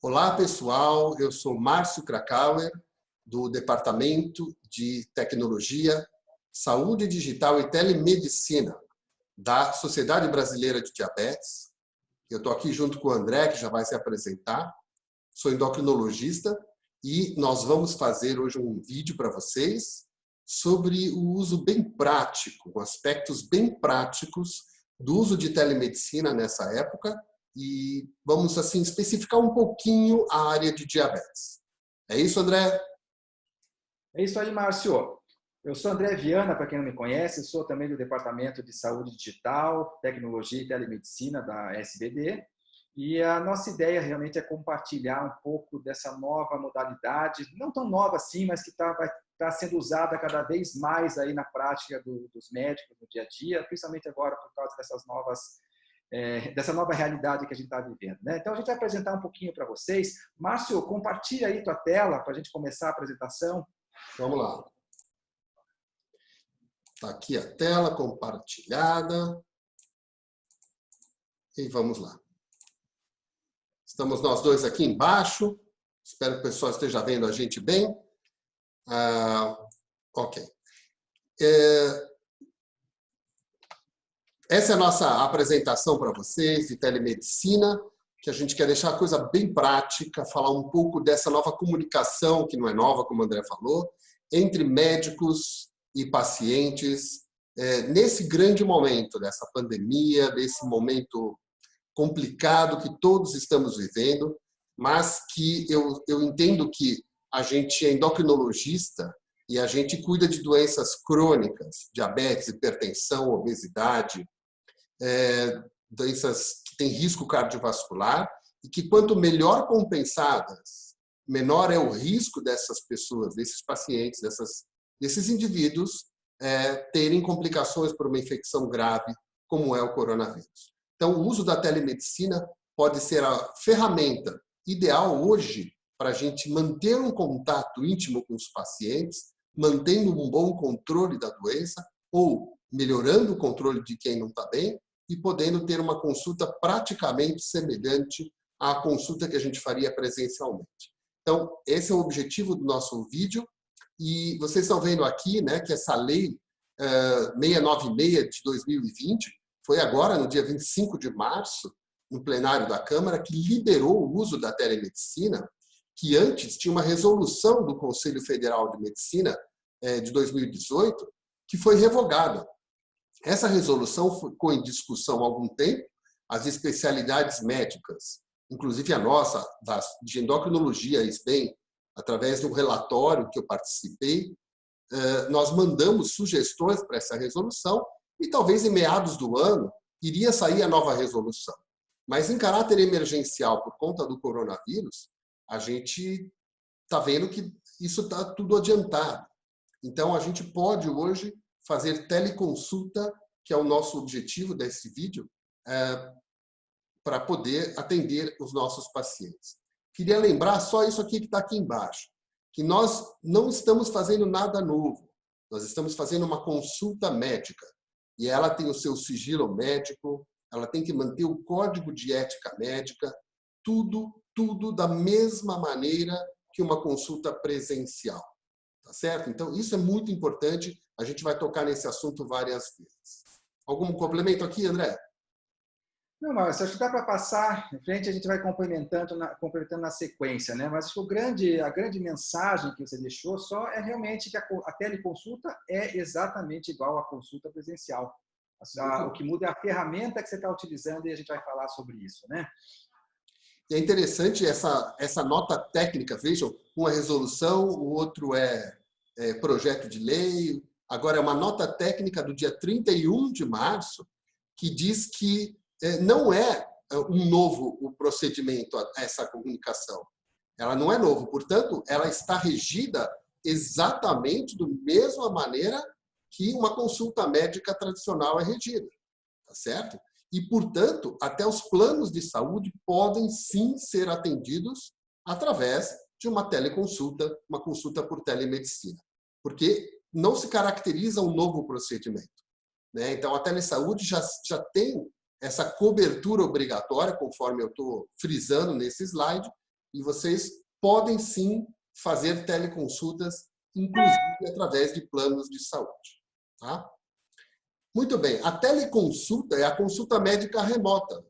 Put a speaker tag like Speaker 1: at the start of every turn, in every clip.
Speaker 1: Olá, pessoal. Eu sou Márcio Krakauer, do Departamento de Tecnologia, Saúde Digital e Telemedicina da Sociedade Brasileira de Diabetes. Eu estou aqui junto com o André, que já vai se apresentar. Sou endocrinologista e nós vamos fazer hoje um vídeo para vocês sobre o uso bem prático, aspectos bem práticos do uso de telemedicina nessa época e vamos assim especificar um pouquinho a área de diabetes. É isso, André?
Speaker 2: É isso aí, Márcio. Eu sou André Viana, para quem não me conhece, sou também do Departamento de Saúde Digital, Tecnologia e Telemedicina da SBD. E a nossa ideia realmente é compartilhar um pouco dessa nova modalidade, não tão nova assim, mas que vai estar sendo usada cada vez mais aí na prática dos médicos no dia a dia, principalmente agora por causa dessa nova realidade que a gente está vivendo, né? Então, a gente vai apresentar um pouquinho para vocês. Márcio, compartilha aí tua tela para a gente começar a apresentação.
Speaker 1: Vamos lá. Está aqui a tela compartilhada. E vamos lá. Estamos nós dois aqui embaixo. Espero que o pessoal esteja vendo a gente bem. Ok. Essa é a nossa apresentação para vocês de telemedicina, que a gente quer deixar a coisa bem prática, falar um pouco dessa nova comunicação, que não é nova, como o André falou, entre médicos e pacientes, nesse grande momento dessa pandemia, desse momento complicado que todos estamos vivendo, mas que eu entendo que a gente é endocrinologista e a gente cuida de doenças crônicas, diabetes, hipertensão, obesidade, doenças que têm risco cardiovascular e que quanto melhor compensadas, menor é o risco dessas pessoas, desses pacientes, desses indivíduos terem complicações por uma infecção grave, como é o coronavírus. Então, o uso da telemedicina pode ser a ferramenta ideal hoje para a gente manter um contato íntimo com os pacientes, mantendo um bom controle da doença ou melhorando o controle de quem não está bem e podendo ter uma consulta praticamente semelhante à consulta que a gente faria presencialmente. Então, esse é o objetivo do nosso vídeo. E vocês estão vendo aqui, né, que essa lei 696 de 2020 foi agora, no dia 25 de março, no plenário da Câmara, que liberou o uso da telemedicina, que antes tinha uma resolução do Conselho Federal de Medicina de 2018, que foi revogada. Essa resolução ficou em discussão há algum tempo, as especialidades médicas, inclusive a nossa, de endocrinologia, SBEM, através de um relatório que eu participei, nós mandamos sugestões para essa resolução e talvez em meados do ano iria sair a nova resolução. Mas em caráter emergencial, por conta do coronavírus, a gente está vendo que isso está tudo adiantado. Então, a gente pode hoje fazer teleconsulta, que é o nosso objetivo desse vídeo, para poder atender os nossos pacientes. Queria lembrar só isso aqui que está aqui embaixo, que nós não estamos fazendo nada novo. Nós estamos fazendo uma consulta médica. E ela tem o seu sigilo médico, ela tem que manter o código de ética médica, tudo da mesma maneira que uma consulta presencial. Tá certo? Então, isso é muito importante. A gente vai tocar nesse assunto várias vezes. Algum complemento aqui, André?
Speaker 2: Não, mas acho que dá para passar em frente, a gente vai complementando na sequência, né? Mas acho que a grande mensagem que você deixou só é realmente que a teleconsulta é exatamente igual à consulta presencial. O que muda é a ferramenta que você está utilizando e a gente vai falar sobre isso, né?
Speaker 1: É interessante essa nota técnica, vejam, uma resolução, o outro é projeto de lei, agora é uma nota técnica do dia 31 de março, que diz que não é um novo o procedimento, essa comunicação. Ela não é novo, portanto, ela está regida exatamente da mesma maneira que uma consulta médica tradicional é regida, tá certo? E, portanto, até os planos de saúde podem sim ser atendidos através de uma teleconsulta, uma consulta por telemedicina, porque não se caracteriza um novo procedimento, né? Então, a telesaúde já tem essa cobertura obrigatória, conforme eu estou frisando nesse slide, e vocês podem sim fazer teleconsultas, inclusive através de planos de saúde. Tá? Muito bem, a teleconsulta é a consulta médica remota.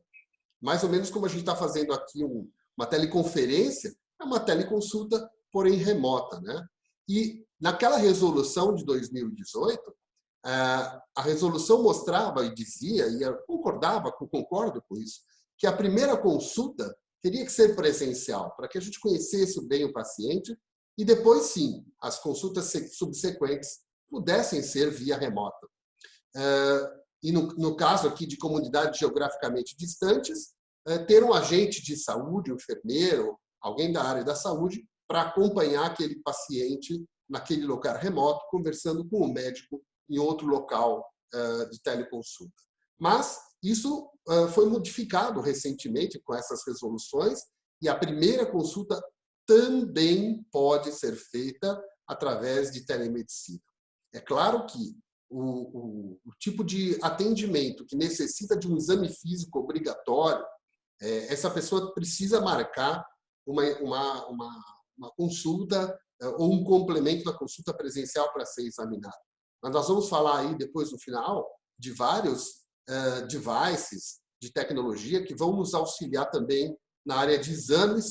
Speaker 1: Mais ou menos como a gente está fazendo aqui uma teleconferência, é uma teleconsulta, porém remota, né? E naquela resolução de 2018, a resolução mostrava e dizia, e eu concordo com isso, que a primeira consulta teria que ser presencial, para que a gente conhecesse bem o paciente, e depois, sim, as consultas subsequentes pudessem ser via remota. E no caso aqui de comunidades geograficamente distantes, ter um agente de saúde, um enfermeiro, alguém da área da saúde, para acompanhar aquele paciente naquele lugar remoto, conversando com o médico em outro local de teleconsulta. Mas isso foi modificado recentemente com essas resoluções e a primeira consulta também pode ser feita através de telemedicina. É claro que o tipo de atendimento que necessita de um exame físico obrigatório, essa pessoa precisa marcar uma consulta ou um complemento da consulta presencial para ser examinado. Mas nós vamos falar aí depois, no final, de vários devices de tecnologia que vão nos auxiliar também na área de exame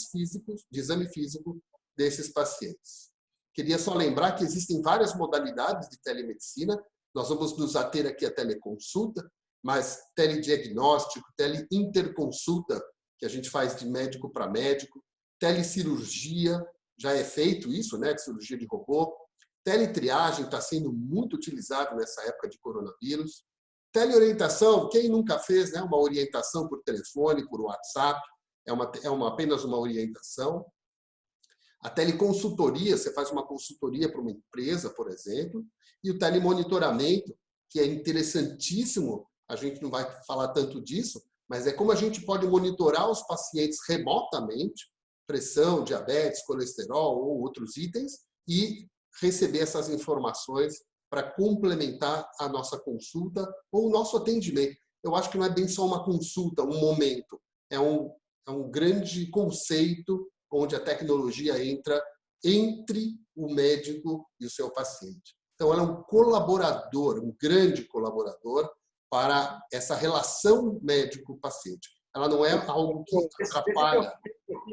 Speaker 1: físico desses pacientes. Queria só lembrar que existem várias modalidades de telemedicina. Nós vamos nos ater aqui à teleconsulta, mas telediagnóstico, teleinterconsulta, que a gente faz de médico para médico, telecirurgia, já é feito isso, né, de cirurgia de robô. Teletriagem está sendo muito utilizado nessa época de coronavírus. Teleorientação, quem nunca fez, né, uma orientação por telefone, por WhatsApp, apenas uma orientação. A teleconsultoria, você faz uma consultoria para uma empresa, por exemplo, e o telemonitoramento, que é interessantíssimo, a gente não vai falar tanto disso, mas é como a gente pode monitorar os pacientes remotamente, pressão, diabetes, colesterol ou outros itens, e receber essas informações para complementar a nossa consulta ou o nosso atendimento. Eu acho que não é bem só uma consulta, um momento, é um grande conceito onde a tecnologia entra entre o médico e o seu paciente. Então, ela é um colaborador, um grande colaborador para essa relação médico-paciente. Ela não é algo que atrapalha.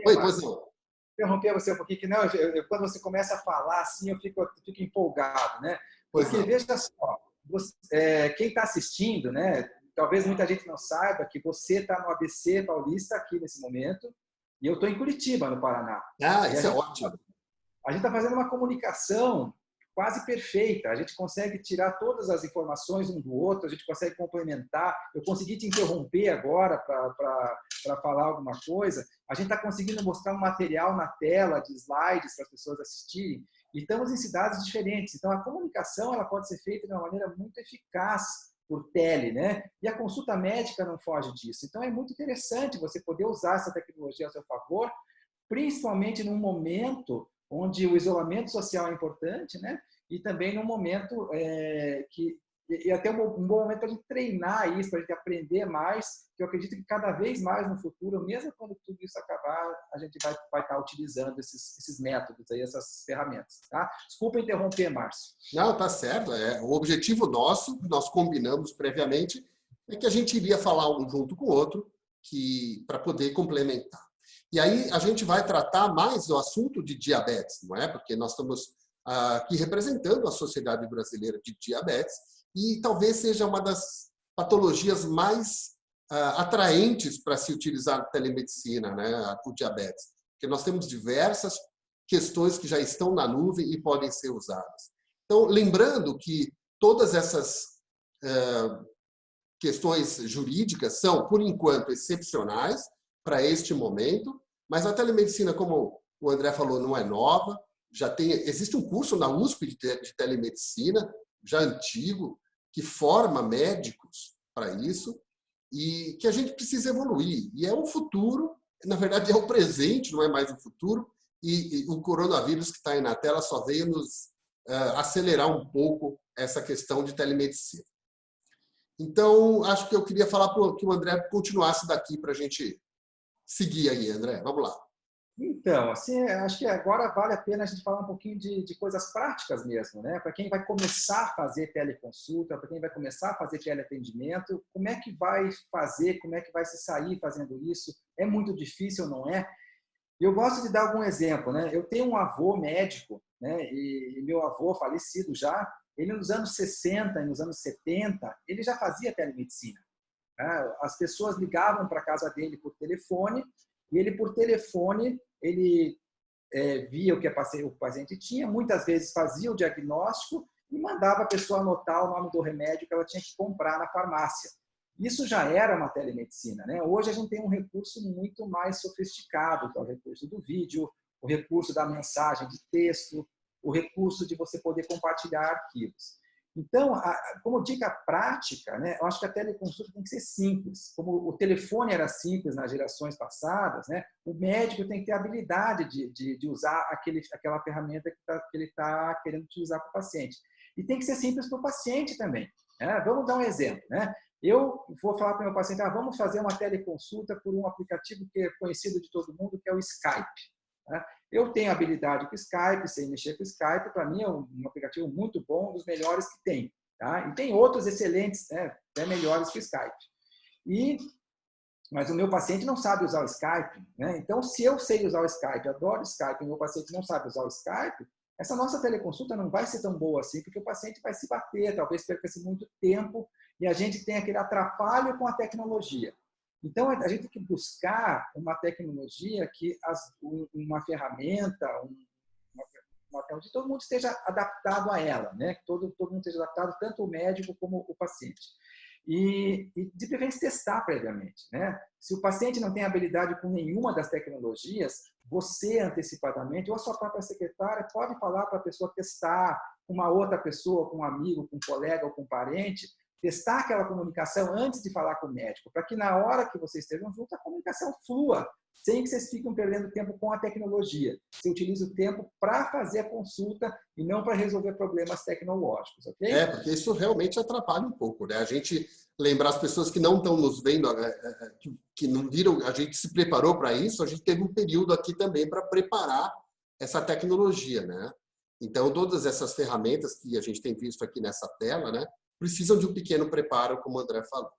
Speaker 1: Oi, pois não.
Speaker 2: Interromper você um pouquinho, que não, quando você começa a falar assim, eu fico empolgado, né? Porque veja só, quem está assistindo, né? Talvez muita gente não saiba que você está no ABC Paulista aqui nesse momento e eu estou em Curitiba, no Paraná.
Speaker 1: Isso é ótimo.
Speaker 2: A gente está fazendo uma comunicação quase perfeita. A gente consegue tirar todas as informações um do outro, a gente consegue complementar. Eu consegui te interromper agora para falar alguma coisa. A gente está conseguindo mostrar um material na tela de slides para as pessoas assistirem. E estamos em cidades diferentes. Então, a comunicação ela pode ser feita de uma maneira muito eficaz por tele, né? E a consulta médica não foge disso. Então, é muito interessante você poder usar essa tecnologia a seu favor, principalmente num momento onde o isolamento social é importante, né? E também num momento e até um bom momento para a gente treinar isso, para a gente aprender mais, que eu acredito que cada vez mais no futuro, mesmo quando tudo isso acabar, a gente vai estar utilizando esses métodos, aí, essas ferramentas. Tá? Desculpa interromper, Márcio.
Speaker 1: Não, tá certo. O objetivo nosso, nós combinamos previamente, é que a gente iria falar um junto com o outro para poder complementar. E aí a gente vai tratar mais do assunto de diabetes, não é? Porque nós estamos aqui representando a Sociedade Brasileira de Diabetes e talvez seja uma das patologias mais atraentes para se utilizar a telemedicina, né? O diabetes. Porque nós temos diversas questões que já estão na nuvem e podem ser usadas. Então, lembrando que todas essas questões jurídicas são, por enquanto, excepcionais para este momento, mas a telemedicina, como o André falou, não é nova. Existe um curso na USP de telemedicina, já antigo, que forma médicos para isso e que a gente precisa evoluir. E é o futuro, na verdade é o presente, não é mais o futuro, e o coronavírus que está aí na tela só veio nos acelerar um pouco essa questão de telemedicina. Então, acho que eu queria falar que o André continuasse daqui para a gente seguir aí, André. Vamos lá.
Speaker 2: Então, assim, acho que agora vale a pena a gente falar um pouquinho de coisas práticas mesmo, né? Para quem vai começar a fazer teleconsulta, para quem vai começar a fazer teleatendimento, como é que vai fazer, como é que vai se sair fazendo isso? É muito difícil, não é? E eu gosto de dar algum exemplo, né? Eu tenho um avô médico, né? E meu avô falecido já, ele nos anos 60 e nos anos 70, ele já fazia telemedicina, né? As pessoas ligavam para a casa dele por telefone e ele, por telefone, ele via o que o paciente tinha, muitas vezes fazia o diagnóstico e mandava a pessoa anotar o nome do remédio que ela tinha que comprar na farmácia. Isso já era uma telemedicina, né? Hoje a gente tem um recurso muito mais sofisticado, que é o recurso do vídeo, o recurso da mensagem de texto, o recurso de você poder compartilhar arquivos. Então, como dica prática, né, eu acho que a teleconsulta tem que ser simples. Como o telefone era simples nas gerações passadas, né, o médico tem que ter a habilidade de usar aquela ferramenta que ele está querendo utilizar para o paciente. E tem que ser simples para o paciente também, né? Vamos dar um exemplo, né? Eu vou falar para o meu paciente, vamos fazer uma teleconsulta por um aplicativo que é conhecido de todo mundo, que é o Skype, né? Eu tenho habilidade com o Skype, sei mexer com o Skype, para mim é um aplicativo muito bom, um dos melhores que tem. Tá? E tem outros excelentes, né, até melhores que o Skype. Mas o meu paciente não sabe usar o Skype, né? Então, se eu sei usar o Skype, adoro o Skype, e o meu paciente não sabe usar o Skype, essa nossa teleconsulta não vai ser tão boa assim, porque o paciente vai se bater, talvez perca-se muito tempo, e a gente tem aquele atrapalho com a tecnologia. Então, a gente tem que buscar uma tecnologia uma ferramenta, onde todo mundo esteja adaptado a ela, né? Que todo mundo esteja adaptado, tanto o médico como o paciente. E de preferência testar previamente, né? Se o paciente não tem habilidade com nenhuma das tecnologias, você antecipadamente ou a sua própria secretária pode falar para a pessoa testar com uma outra pessoa, com um amigo, com um colega ou com um parente, testar aquela comunicação antes de falar com o médico, para que na hora que vocês estejam juntos a comunicação flua, sem que vocês fiquem perdendo tempo com a tecnologia. Você utiliza o tempo para fazer a consulta e não para resolver problemas tecnológicos, ok?
Speaker 1: Porque isso realmente atrapalha um pouco, né? A gente lembrar as pessoas que não estão nos vendo, que não viram, a gente se preparou para isso, a gente teve um período aqui também para preparar essa tecnologia, né? Então, todas essas ferramentas que a gente tem visto aqui nessa tela, né, precisam de um pequeno preparo, como o André falou.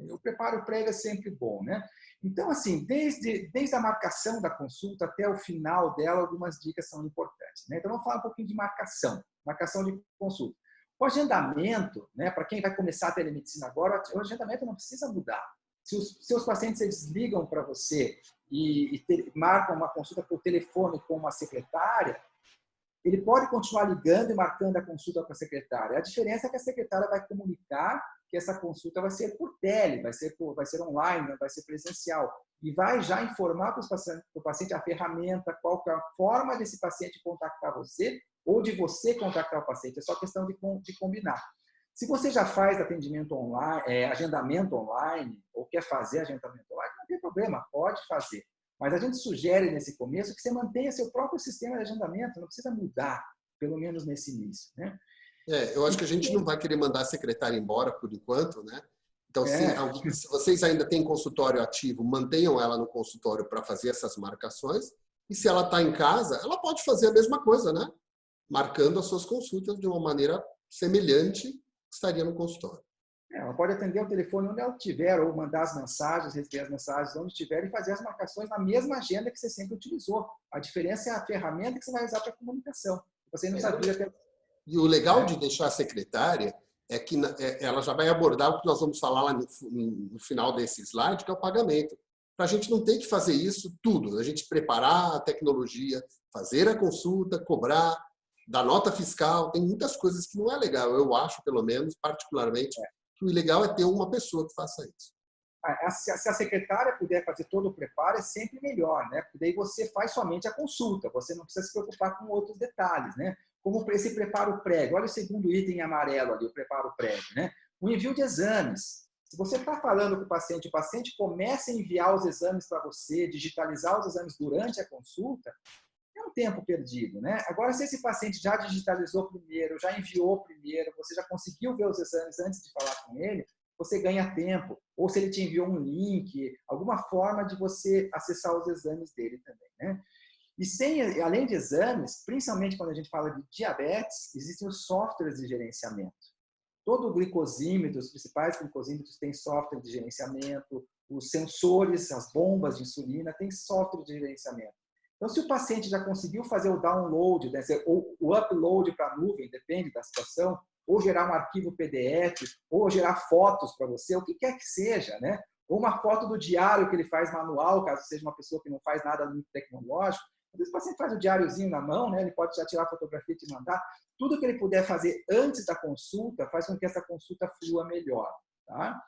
Speaker 2: O preparo prévio é sempre bom, né? Então, assim, desde a marcação da consulta até o final dela, algumas dicas são importantes, né? Então, vamos falar um pouquinho de marcação de consulta. O agendamento, né, para quem vai começar a telemedicina agora, o agendamento não precisa mudar. Se os seus pacientes eles ligam para você e marcam uma consulta por telefone com uma secretária, ele pode continuar ligando e marcando a consulta com a secretária. A diferença é que a secretária vai comunicar que essa consulta vai ser por tele, vai ser online, vai ser presencial. E vai já informar para o paciente a ferramenta, qual é a forma desse paciente contactar você ou de você contactar o paciente. É só questão de combinar. Se você já faz atendimento online, agendamento online, ou quer fazer agendamento online, não tem problema, pode fazer. Mas a gente sugere nesse começo que você mantenha seu próprio sistema de agendamento, não precisa mudar, pelo menos nesse início, né?
Speaker 1: Eu acho que a gente não vai querer mandar a secretária embora por enquanto, né? Então,
Speaker 2: É,
Speaker 1: se vocês ainda têm consultório ativo, mantenham ela no consultório para fazer essas marcações. E se ela está em casa, ela pode fazer a mesma coisa, né? Marcando as suas consultas de uma maneira semelhante que estaria no consultório.
Speaker 2: ela pode atender o telefone onde ela estiver, ou mandar as mensagens, receber as mensagens onde estiver e fazer as marcações na mesma agenda que você sempre utilizou. A diferença é a ferramenta que você vai usar para a comunicação. Você não sabia até...
Speaker 1: E o legal de deixar a secretária é que ela já vai abordar o que nós vamos falar lá no final desse slide, que é o pagamento. Para a gente não ter que fazer isso tudo, a gente preparar a tecnologia, fazer a consulta, cobrar, dar nota fiscal, tem muitas coisas que não é legal. Eu acho, pelo menos, particularmente, que o legal é ter uma pessoa que faça isso.
Speaker 2: Se a secretária puder fazer todo o preparo, é sempre melhor, né? Porque daí você faz somente a consulta, você não precisa se preocupar com outros detalhes, né? Como esse preparo prévio. Olha o segundo item em amarelo ali, o preparo prévio, né? O envio de exames. Se você está falando com o paciente começa a enviar os exames para você, digitalizar os exames durante a consulta, é um tempo perdido, né? Agora, se esse paciente já digitalizou primeiro, já enviou primeiro, você já conseguiu ver os exames antes de falar com ele, você ganha tempo. Ou se ele te enviou um link, alguma forma de você acessar os exames dele também, né? E além de exames, principalmente quando a gente fala de diabetes, existem os softwares de gerenciamento. Todo o glicosímetro, os principais glicosímetros têm software de gerenciamento, os sensores, as bombas de insulina têm software de gerenciamento. Então, se o paciente já conseguiu fazer o download, né, ou o upload para a nuvem, depende da situação, ou gerar um arquivo PDF, ou gerar fotos para você, o que quer que seja, né? Ou uma foto do diário que ele faz manual, caso seja uma pessoa que não faz nada muito tecnológico. Às vezes o paciente faz o diáriozinho na mão, né? Ele pode já tirar a fotografia e te mandar. Tudo que ele puder fazer antes da consulta faz com que essa consulta flua melhor. Tá?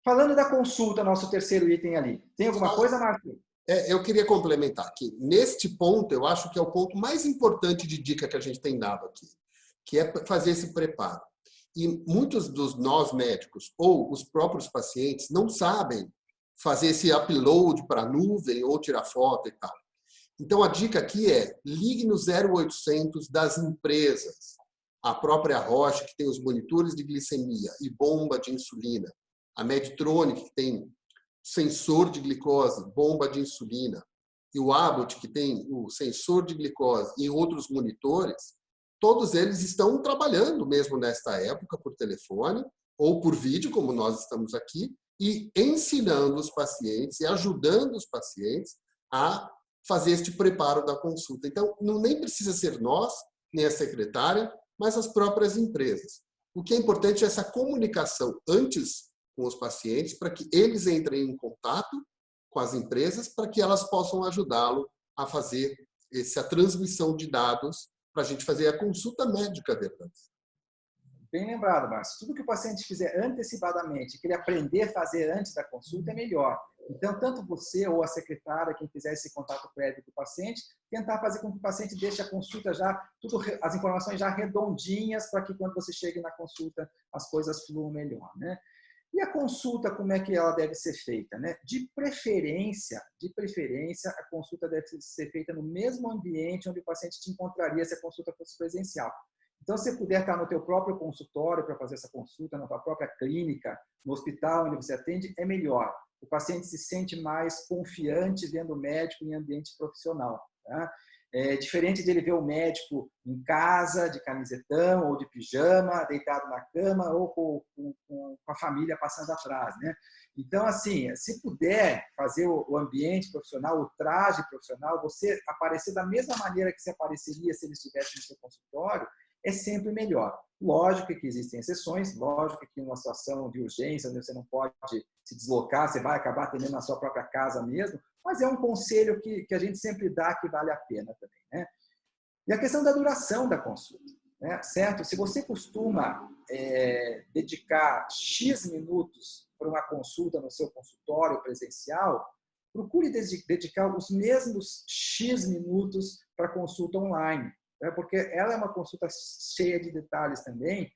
Speaker 2: Falando da consulta, nosso terceiro item ali. Tem alguma coisa, Marcos?
Speaker 1: Eu queria complementar aqui. Neste ponto, eu acho que é o ponto mais importante de dica que a gente tem dado aqui, que é fazer esse preparo. E muitos dos nós médicos ou os próprios pacientes não sabem fazer esse upload para a nuvem ou tirar foto e tal. Então, a dica aqui é ligue no 0800 das empresas. A própria Roche, que tem os monitores de glicemia e bomba de insulina. A Medtronic, que tem sensor de glicose, bomba de insulina. E o Abbott, que tem o sensor de glicose e outros monitores. Todos eles estão trabalhando mesmo nesta época por telefone ou por vídeo, como nós estamos aqui, e ensinando os pacientes e ajudando os pacientes a fazer este preparo da consulta. Então, nem precisa ser nós, nem a secretária, mas as próprias empresas. O que é importante é essa comunicação antes com os pacientes, para que eles entrem em contato com as empresas, para que elas possam ajudá-lo a fazer essa transmissão de dados para a gente fazer a consulta médica verdadeira.
Speaker 2: Bem lembrado, Márcio. Tudo que o paciente fizer antecipadamente, que ele aprender a fazer antes da consulta, é melhor. Então, tanto você ou a secretária, quem fizer esse contato prévio com o paciente, tentar fazer com que o paciente deixe a consulta já, as informações já redondinhas, para que quando você chegue na consulta, as coisas fluam melhor, né? E a consulta, como é que ela deve ser feita, né? De preferência, a consulta deve ser feita no mesmo ambiente onde o paciente te encontraria se a consulta fosse presencial. Então, se você puder estar no teu próprio consultório para fazer essa consulta, na tua própria clínica, no hospital onde você atende, é melhor. O paciente se sente mais confiante vendo o médico em ambiente profissional. Tá? É diferente de ele ver o médico em casa, de camisetão ou de pijama, deitado na cama ou com a família passando atrás, né? Então, assim, se puder fazer o ambiente profissional, o traje profissional, você aparecer da mesma maneira que você apareceria se ele estivesse no seu consultório, é sempre melhor. Lógico que existem exceções, lógico que em uma situação de urgência, onde você não pode se deslocar, você vai acabar atendendo na sua própria casa mesmo, mas é um conselho que a gente sempre dá que vale a pena também, né? E a questão da duração da consulta, né? Certo? Se você costuma dedicar X minutos para uma consulta no seu consultório presencial, procure dedicar os mesmos X minutos para a consulta online, né? Porque ela é uma consulta cheia de detalhes também,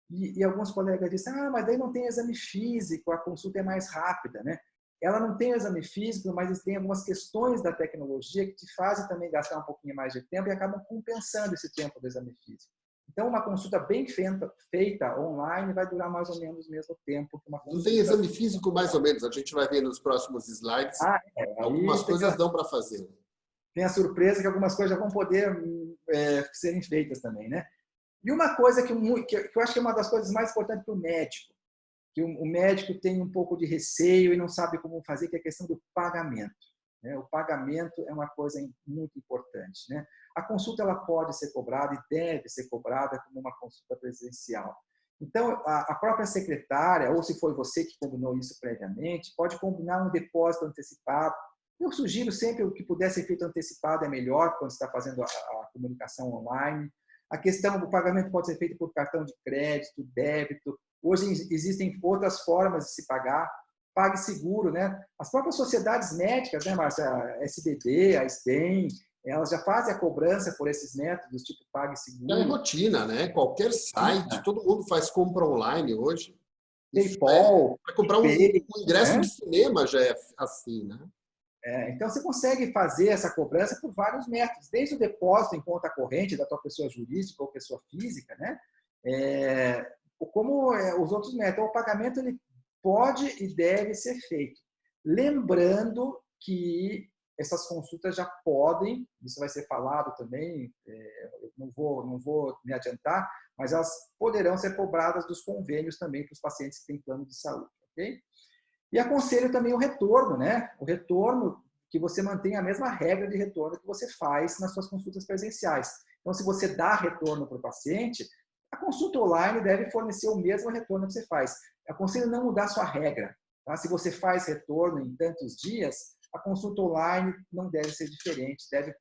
Speaker 2: e alguns colegas dizem, mas daí não tem exame físico, a consulta é mais rápida, né? Ela não tem o exame físico, mas tem algumas questões da tecnologia que te fazem também gastar um pouquinho mais de tempo e acabam compensando esse tempo do exame físico. Então, uma consulta bem feita online vai durar mais ou menos o mesmo tempo que uma consulta.
Speaker 1: Não tem exame físico mais ou menos, a gente vai ver nos próximos slides. Algumas coisas dão para fazer.
Speaker 2: Tem a surpresa que algumas coisas já vão poder serem feitas também, né? E uma coisa que eu acho que é uma das coisas mais importantes para o médico, que o médico tem um pouco de receio e não sabe como fazer, que é a questão do pagamento, né? O pagamento é uma coisa muito importante, né? A consulta ela pode ser cobrada e deve ser cobrada como uma consulta presencial. Então, a própria secretária, ou se foi você que combinou isso previamente, pode combinar um depósito antecipado. Eu sugiro sempre o que puder ser feito antecipado é melhor quando você está fazendo a comunicação online. A questão do pagamento pode ser feito por cartão de crédito, débito. Hoje existem outras formas de se pagar. PagSeguro, né? As próprias sociedades médicas, né, Márcia? A SBD, a STEM, elas já fazem a cobrança por esses métodos, tipo PagSeguro.
Speaker 1: É rotina, né? Qualquer site, todo mundo faz compra online hoje.
Speaker 2: PayPal.
Speaker 1: Para comprar um ingresso de cinema já é assim, né?
Speaker 2: Então, você consegue fazer essa cobrança por vários métodos, desde o depósito em conta corrente da tua pessoa jurídica ou pessoa física, né? os outros métodos. O pagamento ele pode e deve ser feito. Lembrando que essas consultas já podem, isso vai ser falado também, eu não vou me adiantar, mas elas poderão ser cobradas dos convênios também para os pacientes que têm plano de saúde, ok? E aconselho também o retorno, né? O retorno, que você mantenha a mesma regra de retorno que você faz nas suas consultas presenciais. Então, se você dá retorno para o paciente, a consulta online deve fornecer o mesmo retorno que você faz. Aconselho não mudar sua regra. Tá? Se você faz retorno em tantos dias, a consulta online não deve ser diferente, deve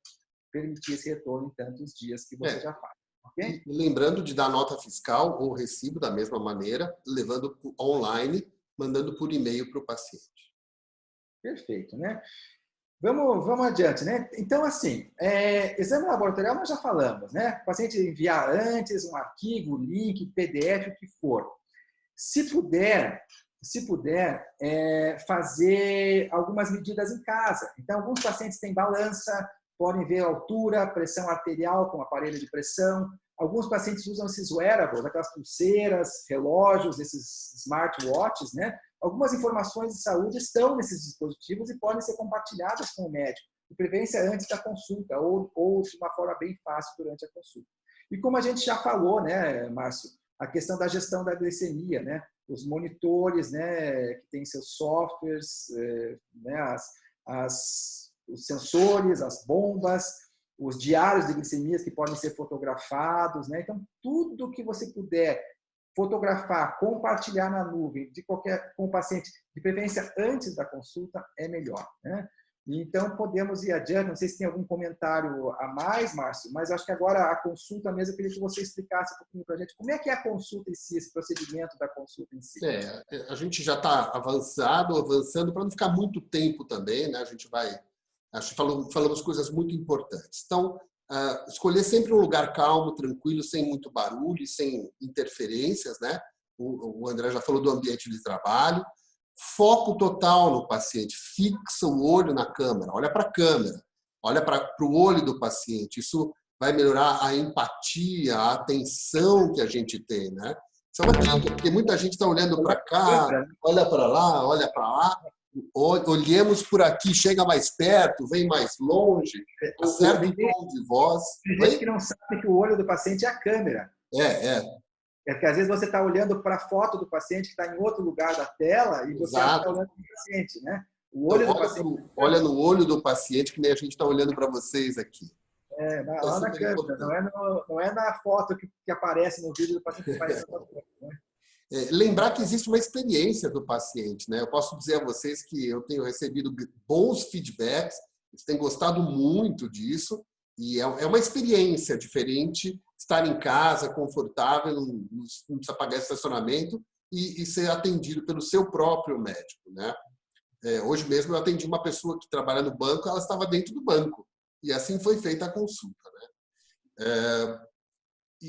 Speaker 2: permitir esse retorno em tantos dias que você já faz. Okay?
Speaker 1: E lembrando de dar nota fiscal ou recibo da mesma maneira, levando online, mandando por e-mail para o paciente.
Speaker 2: Perfeito, né? Vamos adiante, né? Então, assim, exame laboratorial nós já falamos, né? O paciente enviar antes um arquivo, link, PDF, o que for. Se puder fazer algumas medidas em casa. Então, alguns pacientes têm balança, podem ver a altura, pressão arterial com aparelho de pressão. Alguns pacientes usam esses wearables, aquelas pulseiras, relógios, esses smartwatches, né? Algumas informações de saúde estão nesses dispositivos e podem ser compartilhadas com o médico, de preferência antes da consulta ou de uma forma bem fácil durante a consulta. E como a gente já falou, né, Márcio, a questão da gestão da glicemia, né? Os monitores, né, que têm seus softwares, né, os sensores, as bombas, os diários de glicemias que podem ser fotografados, né? Então, tudo que você puder fotografar, compartilhar na nuvem com o paciente, de preferência antes da consulta, é melhor, né? Então, podemos ir adiante. Não sei se tem algum comentário a mais, Márcio, mas acho que agora a consulta mesmo, eu queria que você explicasse um pouquinho para a gente como é que é a consulta em si, esse procedimento da consulta em si.
Speaker 1: A gente já está avançando, para não ficar muito tempo também, né? A gente vai... Acho que falamos coisas muito importantes. Então, escolher sempre um lugar calmo, tranquilo, sem muito barulho, sem interferências, né? O André já falou do ambiente de trabalho. Foco total no paciente, fixa o olho na câmera, olha para a câmera, olha para o olho do paciente. Isso vai melhorar a empatia, a atenção que a gente tem, né? Isso é uma dica, porque muita gente está olhando para cá, olha para lá, olha para lá. Olhemos por aqui, chega mais perto, vem mais longe, acerta o tom de voz.
Speaker 2: Tem gente que não sabe que o olho do paciente é a câmera. É que às vezes você está olhando para a foto do paciente que está em outro lugar da tela e você está olhando para o paciente, né? O olho do paciente.
Speaker 1: Olha no olho do paciente, que nem a gente está olhando para vocês aqui.
Speaker 2: Lá na câmera, não é na foto que aparece no vídeo do paciente que aparece na foto, né?
Speaker 1: Lembrar que existe uma experiência do paciente, né? Eu posso dizer a vocês que eu tenho recebido bons feedbacks, eles têm gostado muito disso, e é uma experiência diferente estar em casa, confortável, não precisa pagar estacionamento e ser atendido pelo seu próprio médico, né? Hoje mesmo eu atendi uma pessoa que trabalha no banco, ela estava dentro do banco, e assim foi feita a consulta, né?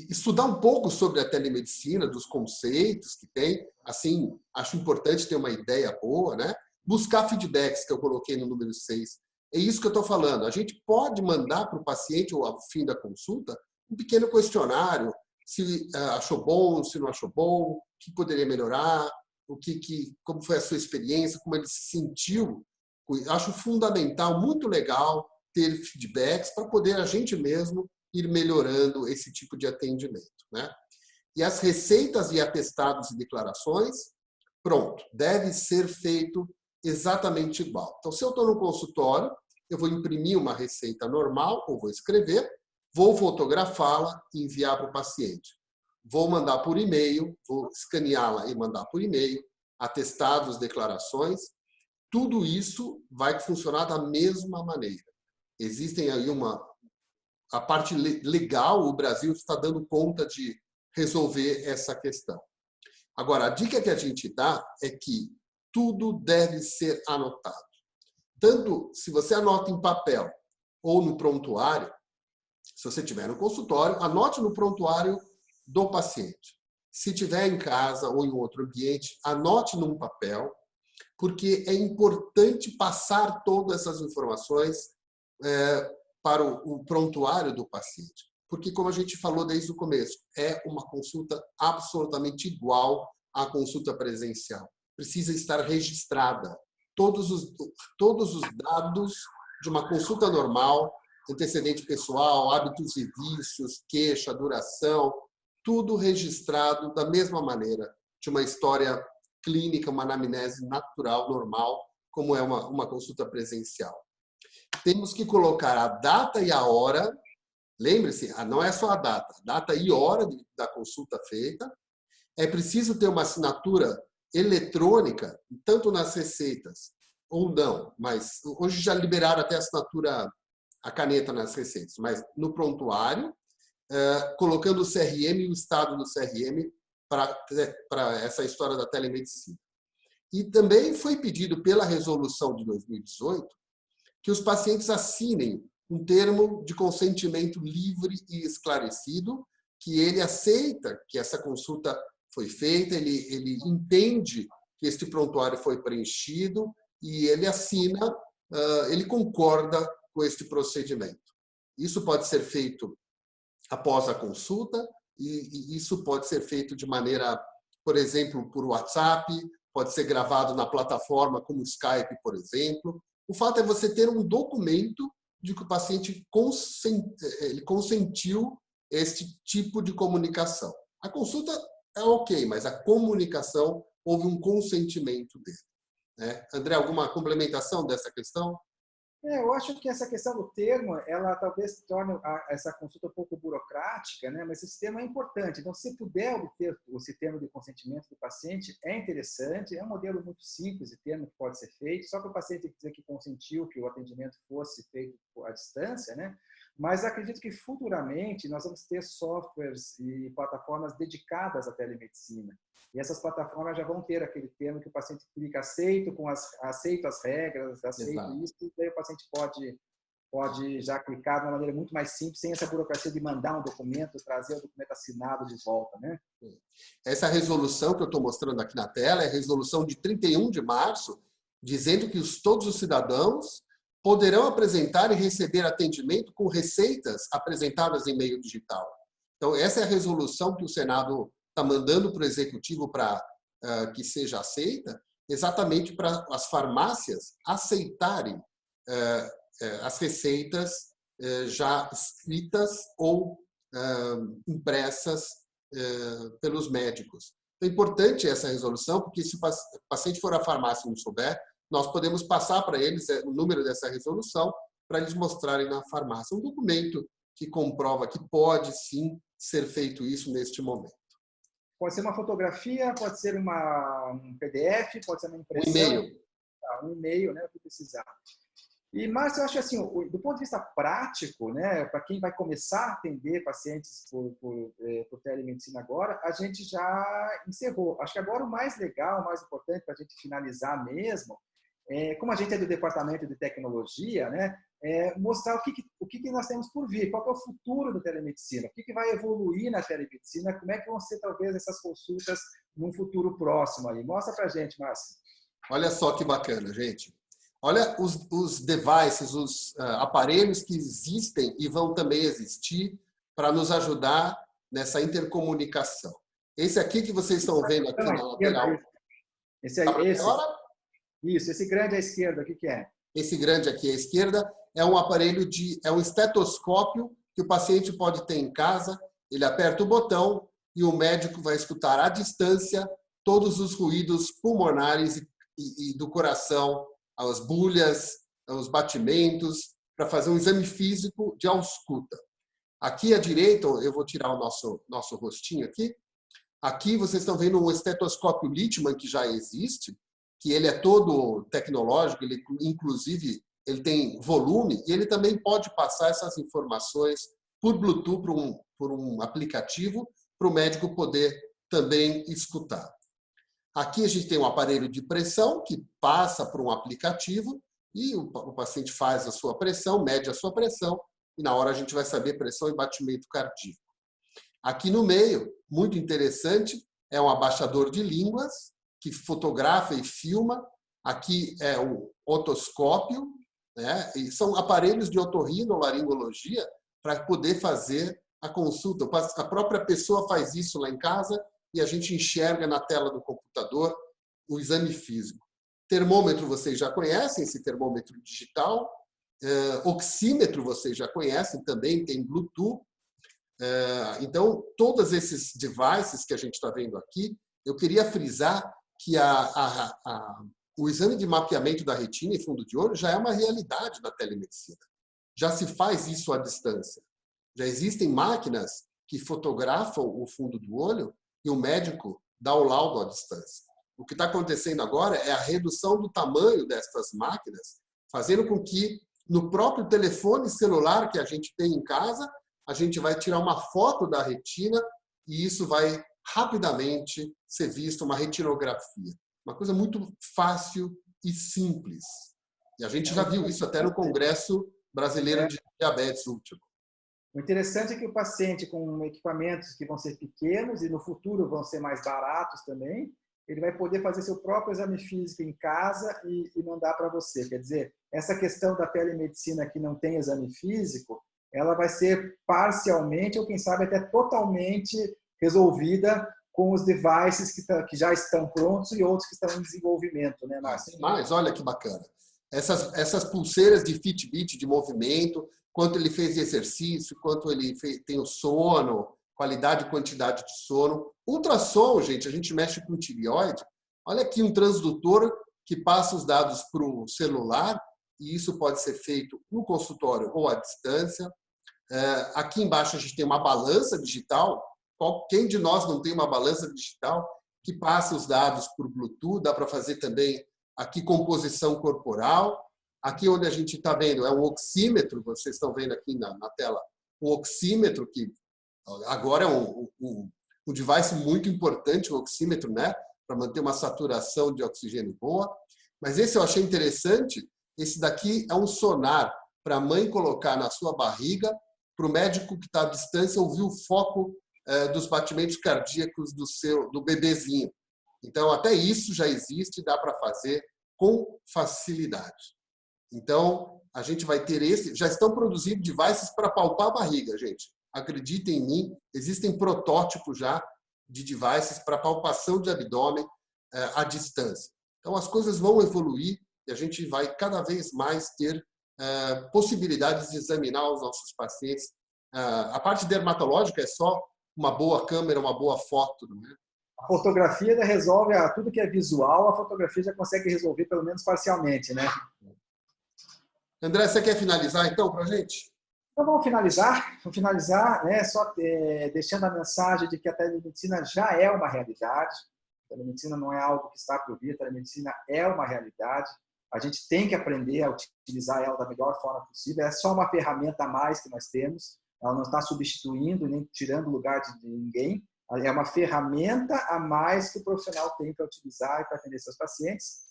Speaker 1: Estudar um pouco sobre a telemedicina, dos conceitos que tem, assim, acho importante ter uma ideia boa, né? Buscar feedbacks, que eu coloquei no número 6. É isso que eu estou falando. A gente pode mandar para o paciente, ou ao fim da consulta, um pequeno questionário, se achou bom, se não achou bom, o que poderia melhorar, como foi a sua experiência, como ele se sentiu. Acho fundamental, muito legal, ter feedbacks para poder a gente mesmo ir melhorando esse tipo de atendimento, né? E as receitas e atestados e declarações, pronto, deve ser feito exatamente igual. Então, se eu estou no consultório, eu vou imprimir uma receita normal, ou vou escrever, vou fotografá-la e enviar para o paciente. Vou mandar por e-mail, vou escaneá-la e mandar por e-mail, atestados, declarações, tudo isso vai funcionar da mesma maneira. Existem aí a parte legal, o Brasil está dando conta de resolver essa questão. Agora, a dica que a gente dá é que tudo deve ser anotado. Tanto se você anota em papel ou no prontuário, se você tiver no consultório, anote no prontuário do paciente. Se tiver em casa ou em outro ambiente, anote num papel, porque é importante passar todas essas informações para o prontuário do paciente. porque, como a gente falou desde o começo, é uma consulta absolutamente igual à consulta presencial. Precisa estar registrada. Todos os dados de uma consulta normal, antecedente pessoal, hábitos e vícios, queixa, duração, tudo registrado da mesma maneira, de uma história clínica, uma anamnese natural, normal, como é uma consulta presencial. Temos que colocar a data e a hora. Lembre-se, não é só a data e hora da consulta feita. É preciso ter uma assinatura eletrônica, tanto nas receitas ou não, mas hoje já liberaram até a caneta nas receitas, mas no prontuário, colocando o CRM e o estado do CRM para essa história da telemedicina. E também foi pedido pela resolução de 2018 que os pacientes assinem um termo de consentimento livre e esclarecido, que ele aceita que essa consulta foi feita, ele entende que este prontuário foi preenchido e ele assina, ele concorda com este procedimento. Isso pode ser feito após a consulta e isso pode ser feito de maneira, por exemplo, por WhatsApp, pode ser gravado na plataforma como Skype, por exemplo. O fato é você ter um documento de que o paciente consentiu este tipo de comunicação. A consulta é ok, mas a comunicação, houve um consentimento dele. Né? André, alguma complementação dessa questão?
Speaker 2: Eu acho que essa questão do termo, ela talvez torne essa consulta um pouco burocrática, né? Mas esse termo é importante. Então, se puder obter esse termo de consentimento do paciente, é interessante, é um modelo muito simples de termo que pode ser feito, só para o paciente dizer que consentiu que o atendimento fosse feito à distância, né? Mas acredito que futuramente nós vamos ter softwares e plataformas dedicadas à telemedicina. E essas plataformas já vão ter aquele termo que o paciente clica aceito as regras, aceito
Speaker 1: Exato.
Speaker 2: isso, e daí o paciente pode já clicar de uma maneira muito mais simples, sem essa burocracia de mandar um documento, trazer o documento assinado de volta, né?
Speaker 1: Essa resolução que eu estou mostrando aqui na tela é a resolução de 31 de março, dizendo que todos os cidadãos poderão apresentar e receber atendimento com receitas apresentadas em meio digital. Então, essa é a resolução que o Senado está mandando para o Executivo para que seja aceita, exatamente para as farmácias aceitarem as receitas já escritas ou impressas pelos médicos. É importante essa resolução, porque se o paciente for à farmácia e não souber, nós podemos passar para eles o número dessa resolução para eles mostrarem na farmácia. Um documento que comprova que pode, sim, ser feito isso neste momento.
Speaker 2: Pode ser uma fotografia, pode ser um PDF, pode ser uma impressão.
Speaker 1: Um e-mail.
Speaker 2: Um e-mail, né, o que precisar. E, Márcio, eu acho assim, do ponto de vista prático, né, para quem vai começar a atender pacientes por telemedicina agora, a gente já encerrou. Acho que agora o mais legal, o mais importante para a gente finalizar mesmo, como a gente é do departamento de tecnologia, né, mostrar o que nós temos por vir, qual é o futuro da telemedicina, o que vai evoluir na telemedicina, como é que vão ser talvez essas consultas num futuro próximo aí. Mostra para a gente, Márcio.
Speaker 1: Olha só que bacana, gente. Olha os devices, os aparelhos que existem e vão também existir para nos ajudar nessa intercomunicação. Esse aqui que vocês estão vendo aqui na lateral.
Speaker 2: Esse aí, Isso, esse grande à esquerda, o que é?
Speaker 1: Esse grande aqui à esquerda é um aparelho é um estetoscópio que o paciente pode ter em casa. Ele aperta o botão e o médico vai escutar à distância todos os ruídos pulmonares e do coração, as bulhas, os batimentos, para fazer um exame físico de ausculta. Aqui à direita, eu vou tirar o nosso rostinho aqui. Aqui vocês estão vendo um estetoscópio Littmann que já existe, que ele é todo tecnológico, ele, inclusive ele tem volume e ele também pode passar essas informações por Bluetooth, por um aplicativo, para o médico poder também escutar. Aqui a gente tem um aparelho de pressão que passa por um aplicativo e o paciente faz a sua pressão, mede a sua pressão e na hora a gente vai saber pressão e batimento cardíaco. Aqui no meio, muito interessante, é um abaixador de línguas que fotografa e filma. Aqui é o otoscópio, né? E são aparelhos de otorrinolaringologia para poder fazer a consulta. A própria pessoa faz isso lá em casa e a gente enxerga na tela do computador o exame físico. Termômetro vocês já conhecem, esse termômetro digital. Oxímetro vocês já conhecem, também tem Bluetooth. Então, todos esses devices que a gente está vendo aqui, eu queria frisar que o exame de mapeamento da retina e fundo de olho já é uma realidade da telemedicina. Já se faz isso à distância. Já existem máquinas que fotografam o fundo do olho e o médico dá o laudo à distância. O que está acontecendo agora é a redução do tamanho dessas máquinas, fazendo com que no próprio telefone celular que a gente tem em casa, a gente vai tirar uma foto da retina e isso vai rapidamente ser visto, uma retinografia. Uma coisa muito fácil e simples. E a gente já viu isso até no Congresso Brasileiro de Diabetes último.
Speaker 2: O interessante é que o paciente com equipamentos que vão ser pequenos e no futuro vão ser mais baratos também, ele vai poder fazer seu próprio exame físico em casa e mandar para você. Quer dizer, essa questão da telemedicina que não tem exame físico, ela vai ser parcialmente ou quem sabe até totalmente resolvida com os devices que já estão prontos e outros que estão em desenvolvimento, né, Márcio?
Speaker 1: Mas olha que bacana. Essas pulseiras de Fitbit, de movimento, quanto ele fez de exercício, quanto ele tem o sono, qualidade e quantidade de sono. Ultrassom, gente, a gente mexe com tireoide. Olha aqui um transdutor que passa os dados para o celular e isso pode ser feito no consultório ou à distância. Aqui embaixo a gente tem uma balança digital. Quem de nós não tem uma balança digital que passa os dados por Bluetooth? Dá para fazer também aqui composição corporal. Aqui onde a gente está vendo é um oxímetro, vocês estão vendo aqui na tela, o oxímetro, que agora é um device muito importante, o oxímetro, né? Para manter uma saturação de oxigênio boa. Mas esse eu achei interessante, esse daqui é um sonar para a mãe colocar na sua barriga, para o médico que está à distância ouvir o foco dos batimentos cardíacos do bebezinho. Então, até isso já existe, dá para fazer com facilidade. Então, a gente vai ter já estão produzindo devices para palpar a barriga, gente. Acreditem em mim, existem protótipos já de devices para palpação de abdômen à distância. Então, as coisas vão evoluir e a gente vai cada vez mais ter possibilidades de examinar os nossos pacientes. A parte dermatológica é só uma boa câmera, uma boa foto, não é?
Speaker 2: A fotografia resolve tudo que é visual, a fotografia já consegue resolver pelo menos parcialmente, né?
Speaker 1: André, você quer finalizar então para a gente?
Speaker 2: Então vamos finalizar, né? Só deixando a mensagem de que a telemedicina já é uma realidade. A telemedicina não é algo que está por vir, a telemedicina é uma realidade. A gente tem que aprender a utilizar ela da melhor forma possível. É só uma ferramenta a mais que nós temos. Ela não está substituindo nem tirando o lugar de ninguém. É uma ferramenta a mais que o profissional tem para utilizar e para atender seus pacientes.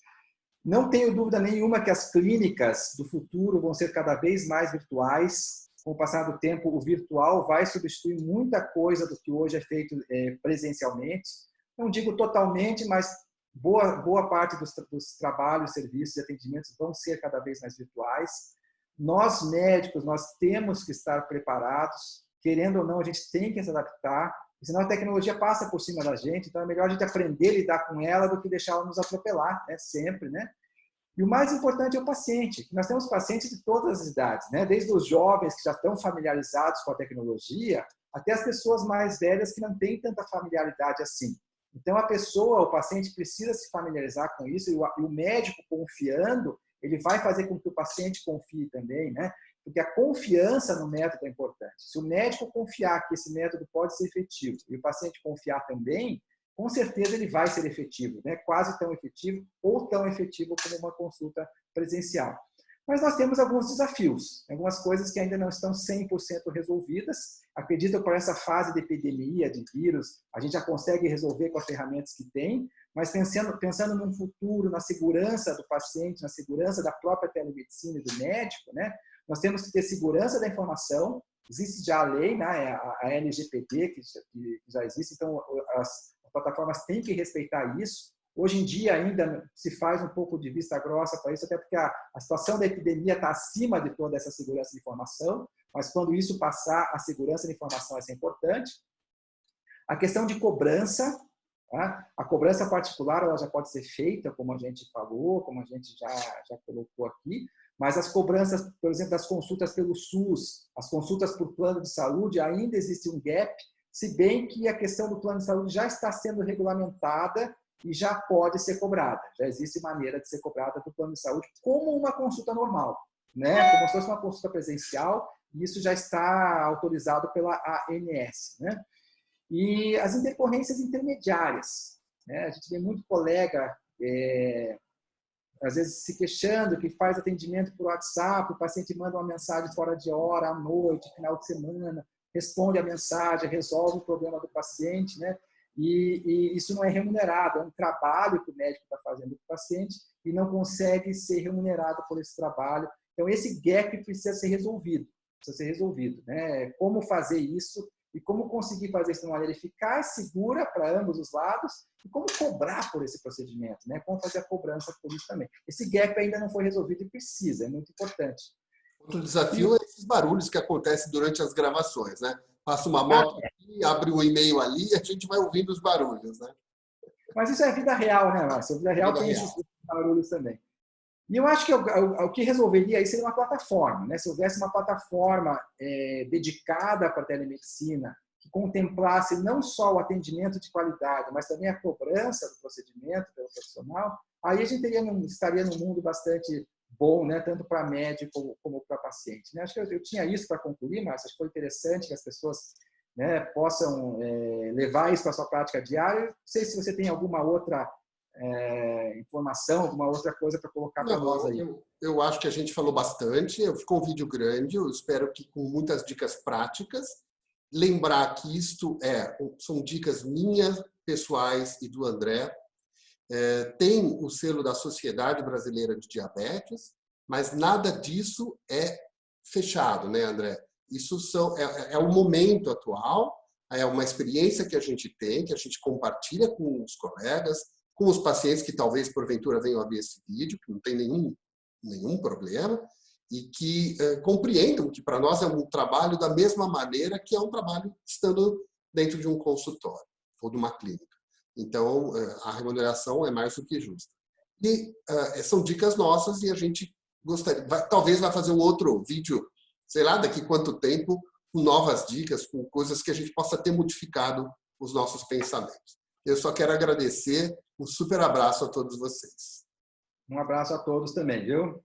Speaker 2: Não tenho dúvida nenhuma que as clínicas do futuro vão ser cada vez mais virtuais. Com o passar do tempo, o virtual vai substituir muita coisa do que hoje é feito presencialmente. Não digo totalmente, mas boa parte dos trabalhos, serviços e atendimentos vão ser cada vez mais virtuais. Nós, médicos, nós temos que estar preparados. Querendo ou não, a gente tem que se adaptar. Senão a tecnologia passa por cima da gente, então é melhor a gente aprender a lidar com ela do que deixar ela nos atropelar, né? Sempre, né? E o mais importante é o paciente. Nós temos pacientes de todas as idades, né? Desde os jovens que já estão familiarizados com a tecnologia, até as pessoas mais velhas que não têm tanta familiaridade assim. Então o paciente precisa se familiarizar com isso e o médico confiando, ele vai fazer com que o paciente confie também, né? Porque a confiança no método é importante. Se o médico confiar que esse método pode ser efetivo e o paciente confiar também, com certeza ele vai ser efetivo, né? Quase tão efetivo ou tão efetivo como uma consulta presencial. Mas nós temos alguns desafios, algumas coisas que ainda não estão 100% resolvidas. Acredito que por essa fase de epidemia, de vírus, a gente já consegue resolver com as ferramentas que tem, mas pensando num futuro, na segurança do paciente, na segurança da própria telemedicina e do médico, né? Nós temos que ter segurança da informação. Existe já a lei, né? A LGPD, que já existe, então as plataformas têm que respeitar isso. Hoje em dia ainda se faz um pouco de vista grossa para isso, até porque a situação da epidemia está acima de toda essa segurança de informação, mas quando isso passar, a segurança da informação vai ser importante. A questão de cobrança, tá? A cobrança particular ela já pode ser feita, como a gente falou, como a gente já colocou aqui, mas as cobranças, por exemplo, das consultas pelo SUS, as consultas por plano de saúde, ainda existe um gap, se bem que a questão do plano de saúde já está sendo regulamentada e já pode ser cobrada. Já existe maneira de ser cobrada do plano de saúde como uma consulta normal, né? Como se fosse uma consulta presencial, e isso já está autorizado pela ANS, né? E as intercorrências intermediárias, né? A gente vê muito colega, às vezes, se queixando que faz atendimento por WhatsApp, o paciente manda uma mensagem fora de hora, à noite, final de semana, responde a mensagem, resolve o problema do paciente, né? E isso não é remunerado, é um trabalho que o médico está fazendo com o paciente e não consegue ser remunerado por esse trabalho. Então, esse gap precisa ser resolvido, né? Como fazer isso e como conseguir fazer isso de uma maneira eficaz, segura para ambos os lados e como cobrar por esse procedimento, né? Como fazer a cobrança por isso também. Esse gap ainda não foi resolvido e precisa, é muito importante.
Speaker 1: Outro desafio é esses barulhos que acontecem durante as gravações, né? Passa uma moto aqui, abre um e-mail ali e a gente vai ouvindo os barulhos, né?
Speaker 2: Mas isso é vida real, né, Márcio? A vida real tem esses barulhos também. E eu acho que o que resolveria isso seria uma plataforma, né? Se houvesse uma plataforma dedicada para a telemedicina, que contemplasse não só o atendimento de qualidade, mas também a cobrança do procedimento pelo profissional, aí a gente estaria num mundo bastante bom, né? Tanto para médico como para paciente, né? Acho que eu tinha isso para concluir, mas acho que foi interessante que as pessoas, né, possam levar isso para a sua prática diária. Não sei se você tem alguma outra informação, alguma outra coisa para colocar para nós aí.
Speaker 1: Eu acho que a gente falou bastante, ficou um vídeo grande, eu espero que com muitas dicas práticas. Lembrar que isto são dicas minhas, pessoais e do André. Tem o selo da Sociedade Brasileira de Diabetes, mas nada disso é fechado, né, André? Isso é o momento atual, é uma experiência que a gente tem, que a gente compartilha com os colegas, com os pacientes que talvez porventura venham a ver esse vídeo, que não tem nenhum problema, e que compreendam que para nós é um trabalho da mesma maneira que é um trabalho estando dentro de um consultório ou de uma clínica. Então, a remuneração é mais do que justa. E são dicas nossas e a gente talvez vai fazer um outro vídeo, sei lá, daqui quanto tempo, com novas dicas, com coisas que a gente possa ter modificado os nossos pensamentos. Eu só quero agradecer, um super abraço a todos vocês.
Speaker 2: Um abraço a todos também, viu?